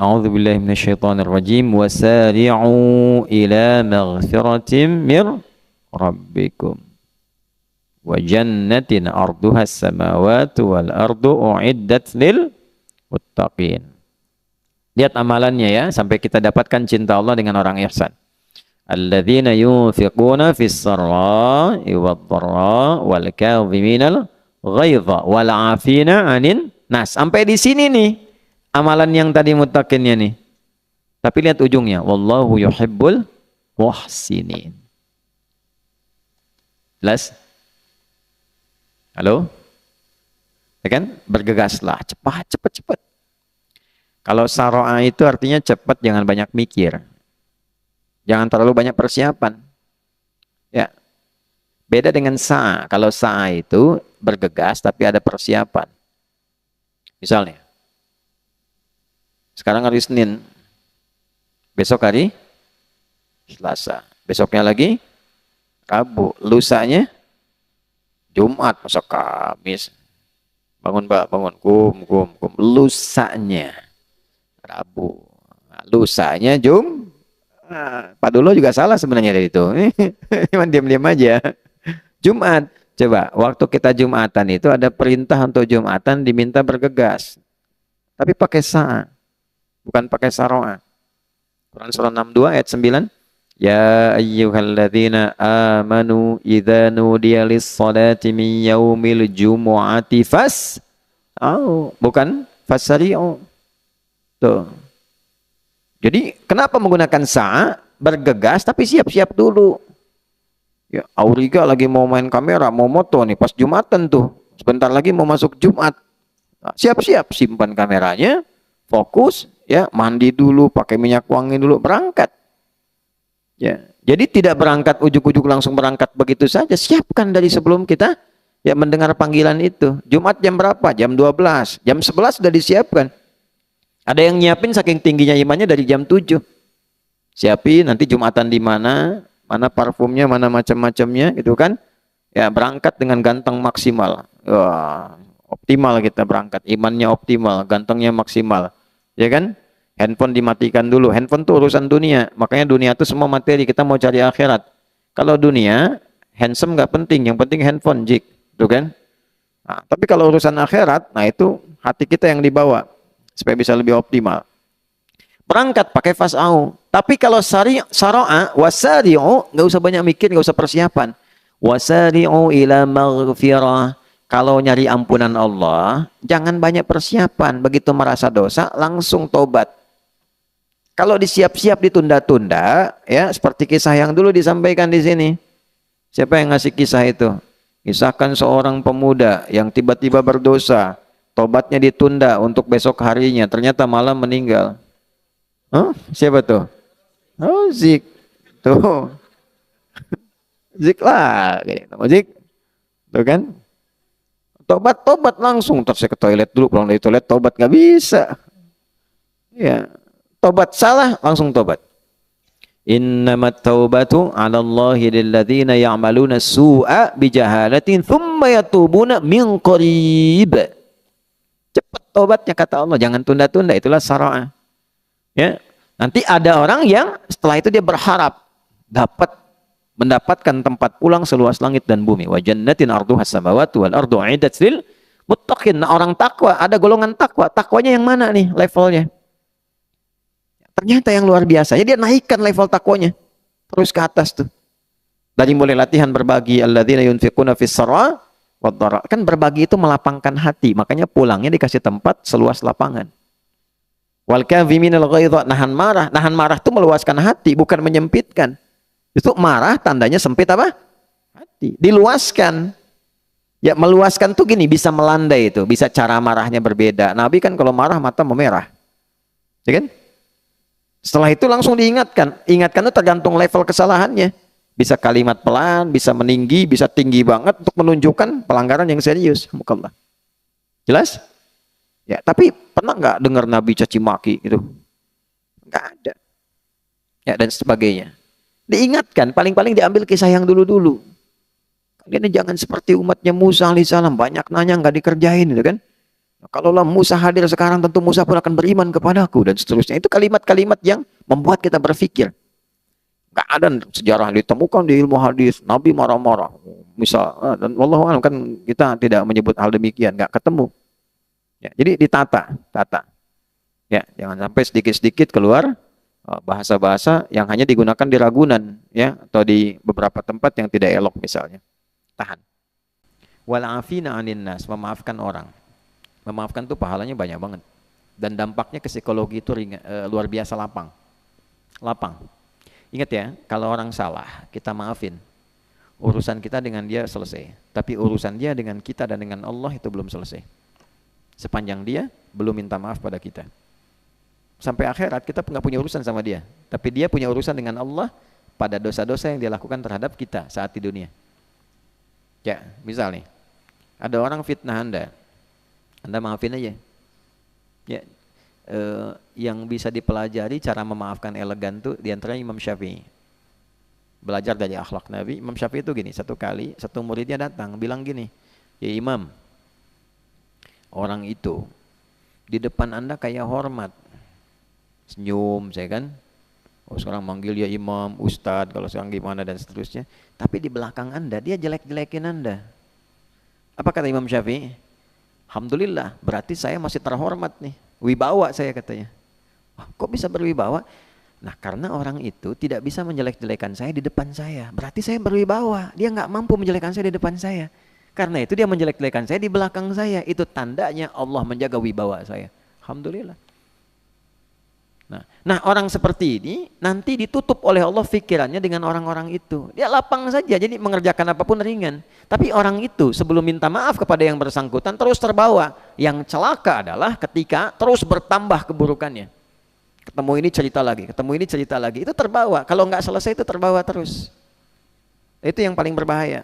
A'udzubillahi minasyaitonir rajim. Wasari'u ila maghfiratin mir rabbikum wa jannatin arduhas samawati wal ardu uiddat lil muttaqin. Lihat amalannya ya, sampai kita dapatkan cinta Allah dengan orang ihsan. Alladzina yunfiquna fis sarra'i wad dharra wal kadhiminal ghaidha wal 'afina 'anin nas. Sampai di sini nih amalan yang tadi muttaqinnya nih. Tapi lihat ujungnya, wallahu yuhibbul muhsinin. Jelas? Halo? Ya kan? Bergegaslah, cepat. Kalau saro'a itu artinya cepat, jangan banyak mikir. Jangan terlalu banyak persiapan. Ya. Beda dengan sa'a. Kalau sa'a itu bergegas tapi ada persiapan. Misalnya, sekarang hari Senin, besok hari Selasa, besoknya lagi Rabu, lusanya Jumat, masa Kamis. Bangun Pak, bangun, kum. Lusanya Rabu, lusanya Pak Dulo juga salah sebenarnya dari itu. Cuman diam-diam aja. Jumat. Coba, waktu kita Jumatan itu ada perintah untuk Jumatan diminta bergegas. Tapi pakai sa'a. Bukan pakai saro'a. Quran surah 62 ayat 9. Ya ayyuhalladzina amanu idza nudiya lis-salati min yaumil jumu'ati bukan fasari'u. Tuh. Jadi kenapa menggunakan sa'a? Bergegas tapi siap-siap dulu. Ya, Auriga lagi mau main kamera, mau moto nih pas Jumatan tuh. Sebentar lagi mau masuk Jumat. Nah, siap-siap, simpan kameranya, fokus, ya, mandi dulu, pakai minyak wangi dulu, berangkat. Ya, jadi tidak berangkat ujuk-ujuk langsung berangkat begitu saja. Siapkan dari sebelum kita ya mendengar panggilan itu. Jumat jam berapa? Jam 12. Jam 11 sudah disiapkan. Ada yang nyiapin saking tingginya imannya dari jam 7. Siapin nanti Jumatan di mana, mana parfumnya, mana macam-macamnya gitu kan. Ya, berangkat dengan ganteng maksimal. Wah, optimal kita berangkat, imannya optimal, gantengnya maksimal. Ya kan? Handphone dimatikan dulu. Handphone itu urusan dunia. Makanya dunia itu semua materi, kita mau cari akhirat. Kalau dunia, handsome nggak penting, yang penting handphone, jik. Gitu kan? Nah, tapi kalau urusan akhirat, nah itu hati kita yang dibawa supaya bisa lebih optimal. Berangkat pakai fas'au. Tapi kalau saro'a, wasari'u, nggak usah banyak mikir, nggak usah persiapan. Wasari'u ila maghfirah. Kalau nyari ampunan Allah, jangan banyak persiapan. Begitu merasa dosa, langsung tobat. Kalau disiap-siap ditunda-tunda, ya seperti kisah yang dulu disampaikan di sini. Siapa yang ngasih kisah itu? Kisahkan seorang pemuda yang tiba-tiba berdosa. Tobatnya ditunda untuk besok harinya, ternyata malam meninggal. Siapa tuh? Oh, Zik. Tuh. Zik lah. Zik. Tuh kan? Tobat langsung. Terus saya ke toilet dulu, pulang dari toilet, tobat nggak bisa. Ya. Tobat salah, langsung tobat. Innamat taubatu 'ala Allahi lilladzina ya'maluna su'a bijahalatin thumma yatubuna min qarib. Cepat tobatnya kata Allah, jangan tunda-tunda, itulah saro'ah. Ya, nanti ada orang yang setelah itu dia berharap mendapatkan tempat pulang seluas langit dan bumi. Wa jannatin arduhas samawati wal ardu uiddat lil muttaqin. Nah, orang takwa, ada golongan takwa. Takwanya yang mana nih levelnya? Ternyata yang luar biasa. Jadi dia naikkan level takwanya terus ke atas tuh. Dari mulai latihan berbagi, alladzina yunfiquna fis sarra wad dharra. Kan berbagi itu melapangkan hati, makanya pulangnya dikasih tempat seluas lapangan. Wal kadhiminal ghaidha, nahan marah itu meluaskan hati, bukan menyempitkan. Itu marah tandanya sempit apa? Hati. Diluaskan. Ya, meluaskan tuh gini, bisa melandai itu, bisa cara marahnya berbeda. Nabi kan kalau marah mata memerah. Ya kan? Setelah itu langsung diingatkan. Ingatkan itu tergantung level kesalahannya. Bisa kalimat pelan, bisa meninggi, bisa tinggi banget untuk menunjukkan pelanggaran yang serius. Mukallah. Jelas? Ya, tapi pernah nggak dengar Nabi caci maki gitu? Nggak ada. Ya, dan sebagainya. Diingatkan, paling-paling diambil kisah yang dulu-dulu. Kalian jangan seperti umatnya Musa alaihissalam, banyak nanya nggak dikerjain gitu kan? Kalaulah Musa hadir sekarang, tentu Musa pun akan beriman kepadaku, dan seterusnya. Itu kalimat-kalimat yang membuat kita berpikir. Gak ada sejarah yang ditemukan di ilmu hadis, Nabi marah-marah. Misal, dan wallahu a'lam, kan kita tidak menyebut hal demikian, gak ketemu. Ya, jadi tata. Ya, jangan sampai sedikit-sedikit keluar bahasa-bahasa yang hanya digunakan di Ragunan, ya, atau di beberapa tempat yang tidak elok misalnya. Tahan. Wal afina 'anin nas, memaafkan orang. Memaafkan tuh pahalanya banyak banget. Dan dampaknya ke psikologi itu luar biasa lapang. Ingat ya, kalau orang salah, kita maafin. Urusan kita dengan dia selesai. Tapi urusan dia dengan kita dan dengan Allah itu belum selesai. Sepanjang dia belum minta maaf pada kita. Sampai akhirat kita nggak punya urusan sama dia. Tapi dia punya urusan dengan Allah pada dosa-dosa yang dia lakukan terhadap kita saat di dunia. Ya, misal nih, ada orang fitnah Anda maafin aja. Ya, yang bisa dipelajari cara memaafkan elegan tuh diantaranya Imam Syafi'i. Belajar dari akhlak Nabi. Imam Syafi'i itu gini, satu kali satu muridnya datang bilang gini, ya Imam, orang itu di depan Anda kayak hormat, senyum, saya kan. Oh, sekarang manggil ya Imam, Ustadz, kalau sekarang gimana dan seterusnya. Tapi di belakang Anda dia jelek-jelekin Anda. Apa kata Imam Syafi'i? Alhamdulillah, berarti saya masih terhormat nih. Wibawa saya katanya. Oh, kok bisa berwibawa? Nah, karena orang itu tidak bisa menjelek-jelekan saya di depan saya. Berarti saya berwibawa. Dia nggak mampu menjelekkan saya di depan saya. Karena itu dia menjelek-jelekan saya di belakang saya. Itu tandanya Allah menjaga wibawa saya. Alhamdulillah. Nah, orang seperti ini nanti ditutup oleh Allah pikirannya dengan orang-orang itu. Dia lapang saja, jadi mengerjakan apapun ringan. Tapi orang itu sebelum minta maaf kepada yang bersangkutan terus terbawa. Yang celaka adalah ketika terus bertambah keburukannya. Ketemu ini cerita lagi, itu terbawa. Kalau nggak selesai itu terbawa terus. Itu yang paling berbahaya.